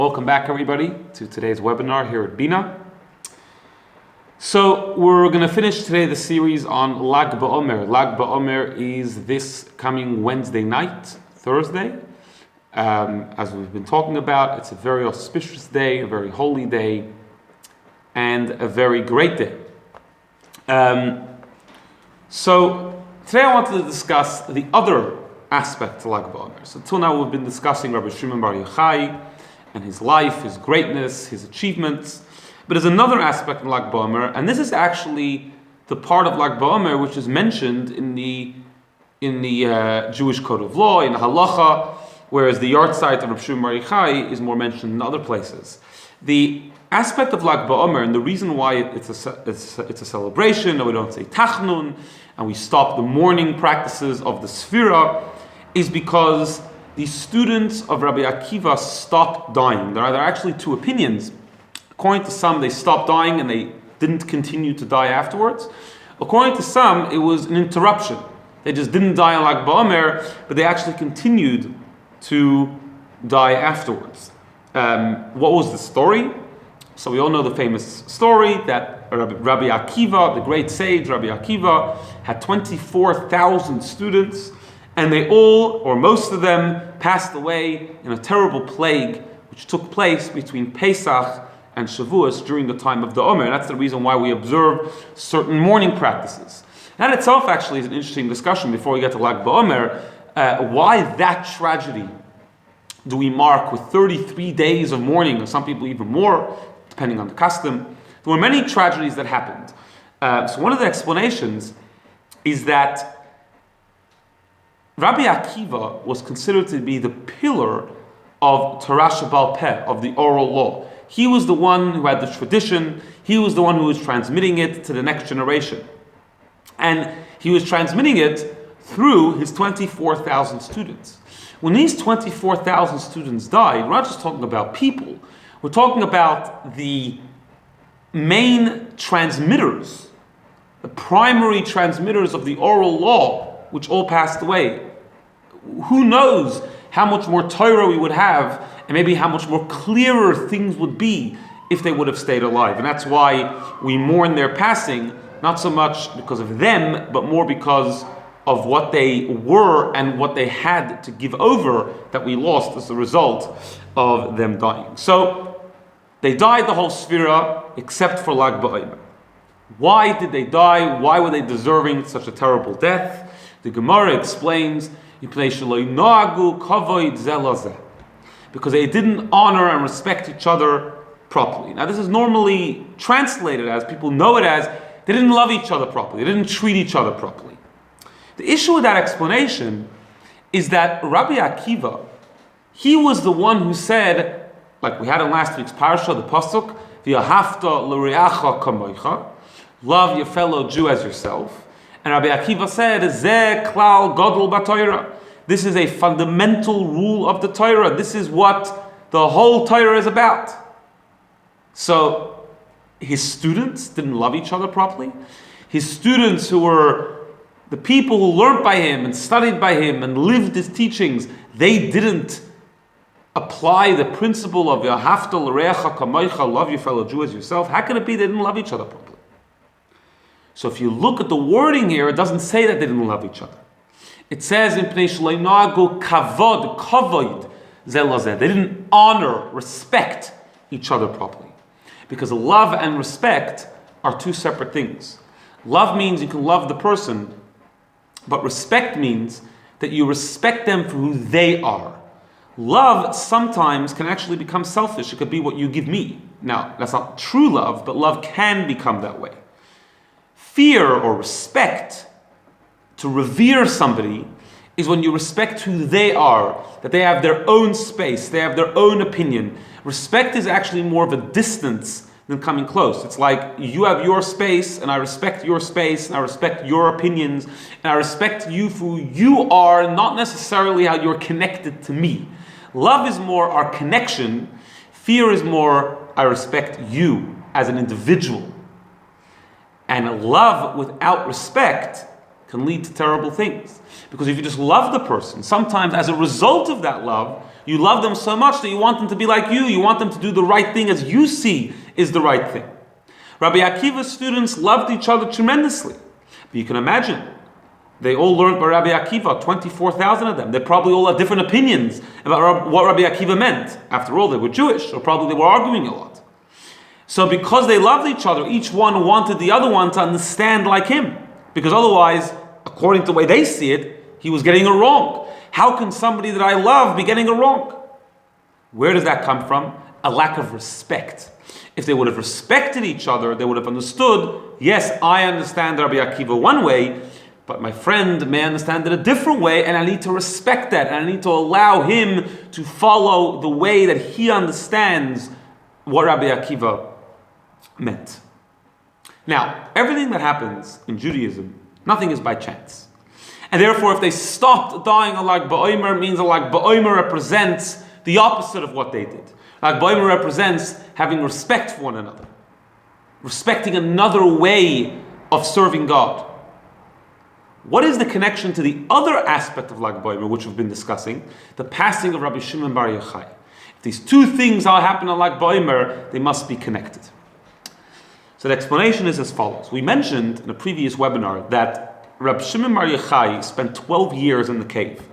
Welcome back, everybody, to today's webinar here at BINA. So we're going to finish today the series on Lag BaOmer. Lag BaOmer is this coming Wednesday night, Thursday. As we've been talking about, it's a very auspicious day, a very holy day, and a very great day. So today I wanted to discuss the other aspect of Lag BaOmer. So till now we've been discussing Rabbi Shimon Bar Yochai and his life, his greatness, his achievements. But there's another aspect of Lag BaOmer, and this is actually the part of Lag BaOmer which is mentioned in the Jewish Code of Law, in Halacha, whereas the yahrzeit of Rabbi Shimon Bar Yochai is more mentioned in other places. The aspect of Lag BaOmer, and the reason why it's a celebration, and we don't say Tachnun, and we stop the mourning practices of the Sfira, is because the students of Rabbi Akiva stopped dying. There are actually two opinions. According to some, they stopped dying and they didn't continue to die afterwards. According to some, it was an interruption. They just didn't die on Lag BaOmer, but they actually continued to die afterwards. What was the story? So we all know the famous story that Rabbi Akiva, the great sage Rabbi Akiva, had 24,000 students, and they all, or most of them, passed away in a terrible plague which took place between Pesach and Shavuos during the time of the Omer. And that's the reason why we observe certain mourning practices. That itself actually is an interesting discussion before we get to Lag BaOmer. Why that tragedy do we mark with 33 days of mourning, or some people even more, depending on the custom? There were many tragedies that happened. So one of the explanations is that Rabbi Akiva was considered to be the pillar of Torah Sheba'al Peh, of the oral law. He was the one who had the tradition. He was the one who was transmitting it to the next generation. And he was transmitting it through his 24,000 students. When these 24,000 students died, we're not just talking about people. We're talking about the main transmitters, the primary transmitters of the oral law, which all passed away. Who knows how much more Torah we would have, and maybe how much more clearer things would be if they would have stayed alive. And that's why we mourn their passing, not so much because of them, but more because of what they were and what they had to give over that we lost as a result of them dying. So they died, the whole Sfira, except for Lag BaOmer. Why did they die? Why were they deserving such a terrible death? The Gemara explains, because they didn't honor and respect each other properly. Now this is normally translated as, people know it as, they didn't love each other properly, they didn't treat each other properly. The issue with that explanation is that Rabbi Akiva, he was the one who said, like we had in last week's parasha, the pasuk, V'ahavta l'reacha kamoicha, love your fellow Jew as yourself. And Rabbi Akiva said, Zeh klal gadol b'Torah. This is a fundamental rule of the Torah. This is what the whole Torah is about. So his students didn't love each other properly. His students, who were the people who learned by him and studied by him and lived his teachings, they didn't apply the principle of V'ahavta l'reacha kamoicha, love your fellow Jew as yourself. How can it be they didn't love each other properly? So if you look at the wording here, it doesn't say that they didn't love each other. It says in Pnei Shelo Yinagu kavod zeh lazeh. They didn't honor, respect each other properly. Because love and respect are two separate things. Love means you can love the person, but respect means that you respect them for who they are. Love sometimes can actually become selfish. It could be what you give me. Now, that's not true love, but love can become that way. Fear or respect, to revere somebody, is when you respect who they are, that they have their own space, they have their own opinion. Respect is actually more of a distance than coming close. It's like you have your space, and I respect your space, and I respect your opinions, and I respect you for who you are, not necessarily how you're connected to me. Love is more our connection. Fear is more, I respect you as an individual. And love without respect can lead to terrible things. Because if you just love the person, sometimes as a result of that love, You love them so much that you want them to be like you. You want them to do the right thing as you see is the right thing. Rabbi Akiva's students loved each other tremendously. But you can imagine, they all learned by Rabbi Akiva, 24,000 of them. They probably all had different opinions about what Rabbi Akiva meant. After all, they were Jewish, so probably they were arguing a lot. So because they loved each other, each one wanted the other one to understand like him. Because otherwise, according to the way they see it, he was getting it wrong. How can somebody that I love be getting it wrong? Where does that come from? A lack of respect. If they would have respected each other, they would have understood, yes, I understand Rabbi Akiva one way, but my friend may understand it a different way, and I need to respect that, and I need to allow him to follow the way that he understands what Rabbi Akiva meant. Now, everything that happens in Judaism, nothing is by chance. And therefore, if they stopped dying on Lag BaOmer, means that Lag BaOmer represents the opposite of what they did. Lag BaOmer represents having respect for one another, respecting another way of serving God. What is the connection to the other aspect of Lag BaOmer, which we've been discussing, the passing of Rabbi Shimon Bar Yochai? If these two things all happen on Lag BaOmer, they must be connected. So the explanation is as follows. We mentioned in a previous webinar that Rabbi Shimon Bar Yochai spent 12 years in the cave.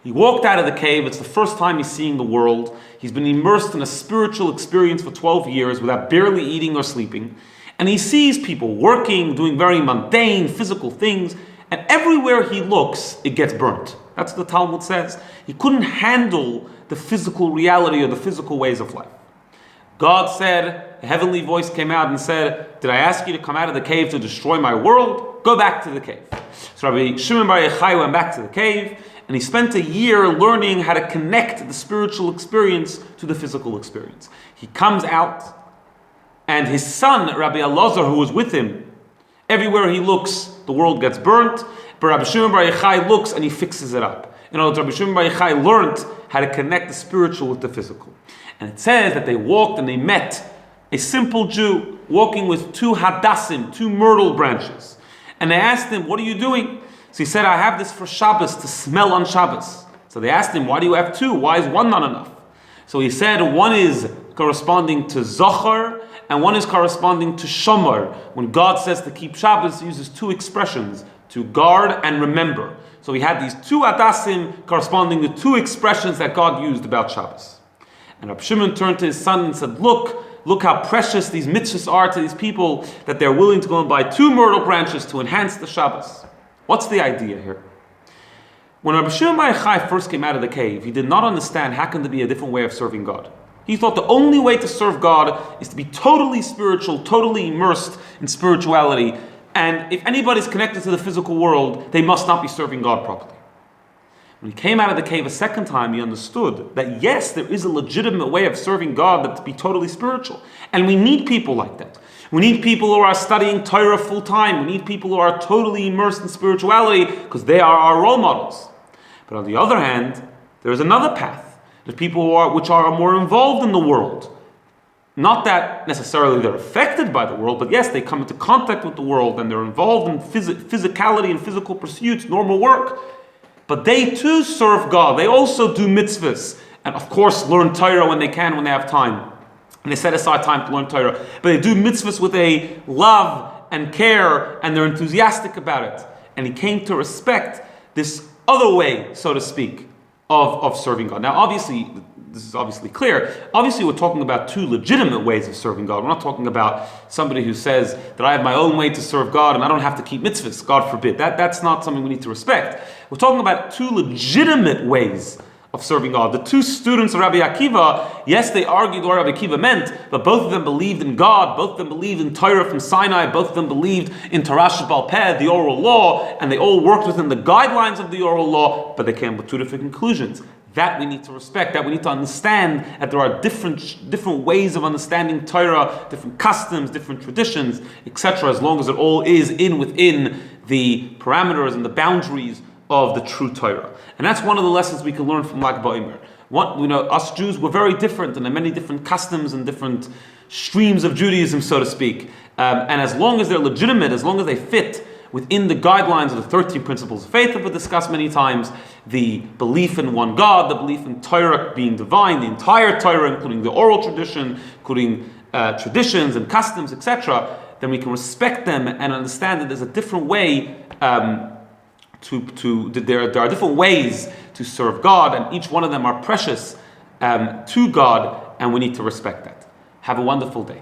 He walked out of the cave. It's the first time he's seeing the world. He's been immersed in a spiritual experience for 12 years without barely eating or sleeping. And he sees people working, doing very mundane, physical things. And everywhere he looks, it gets burnt. That's what the Talmud says. He couldn't handle the physical reality or the physical ways of life. God said, a heavenly voice came out and said, did I ask you to come out of the cave to destroy my world? Go back to the cave. So Rabbi Shimon Bar Yochai went back to the cave, and he spent a year learning how to connect the spiritual experience to the physical experience. He comes out, and his son, Rabbi Elazar, who was with him, everywhere he looks, the world gets burnt, but Rabbi Shimon Bar Yochai looks and he fixes it up. In other words, Rabbi Shimon Bar Yochai learned how to connect the spiritual with the physical. And it says that they walked and they met a simple Jew walking with two hadassim, two myrtle branches. And they asked him, what are you doing? So he said, I have this for Shabbos, to smell on Shabbos. So they asked him, why do you have two? Why is one not enough? So he said, one is corresponding to Zohar, and one is corresponding to Shomer. When God says to keep Shabbos, he uses two expressions, to guard and remember. So he had these two hadassim corresponding to two expressions that God used about Shabbos. And Rabbi Shimon turned to his son and said, look how precious these mitzvahs are to these people, that they're willing to go and buy two myrtle branches to enhance the Shabbos. What's the idea here? When Rabbi Shimon Bar Yochai first came out of the cave, he did not understand how can there be a different way of serving God. He thought the only way to serve God is to be totally spiritual, totally immersed in spirituality. And if anybody's connected to the physical world, they must not be serving God properly. When he came out of the cave a second time, he understood that yes, there is a legitimate way of serving God that to be totally spiritual. And we need people like that. We need people who are studying Torah full time. We need people who are totally immersed in spirituality because they are our role models. But on the other hand, there is another path. There's people which are more involved in the world. Not that necessarily they're affected by the world, but yes, they come into contact with the world and they're involved in physicality and physical pursuits, normal work. But they too serve God. They also do mitzvahs. And of course learn Torah when they can, when they have time. And they set aside time to learn Torah. But they do mitzvahs with a love and care, and they're enthusiastic about it. And he came to respect this other way, so to speak, of serving God. Now obviously, this is obviously clear. Obviously we're talking about two legitimate ways of serving God. We're not talking about somebody who says that I have my own way to serve God and I don't have to keep mitzvahs, God forbid. That's not something we need to respect. We're talking about two legitimate ways of serving God. The two students of Rabbi Akiva, yes, they argued what Rabbi Akiva meant, but both of them believed in God, both of them believed in Torah from Sinai, both of them believed in Torah Sheba'al Peh, the oral law, and they all worked within the guidelines of the oral law, but they came with two different conclusions. That we need to respect, that we need to understand that there are different ways of understanding Torah, different customs, different traditions, etc., as long as it all is within the parameters and the boundaries of the true Torah. And that's one of the lessons we can learn from Lag BaOmer. Us Jews were very different, and there are many different customs and different streams of Judaism, so to speak. And as long as they're legitimate, as long as they fit within the guidelines of the 13 principles of faith that we've discussed many times, the belief in one God, the belief in Torah being divine, the entire Torah, including the oral tradition, including traditions and customs, etc., then we can respect them and understand that there's a different way there are different ways to serve God, and each one of them are precious to God, and we need to respect that. Have a wonderful day.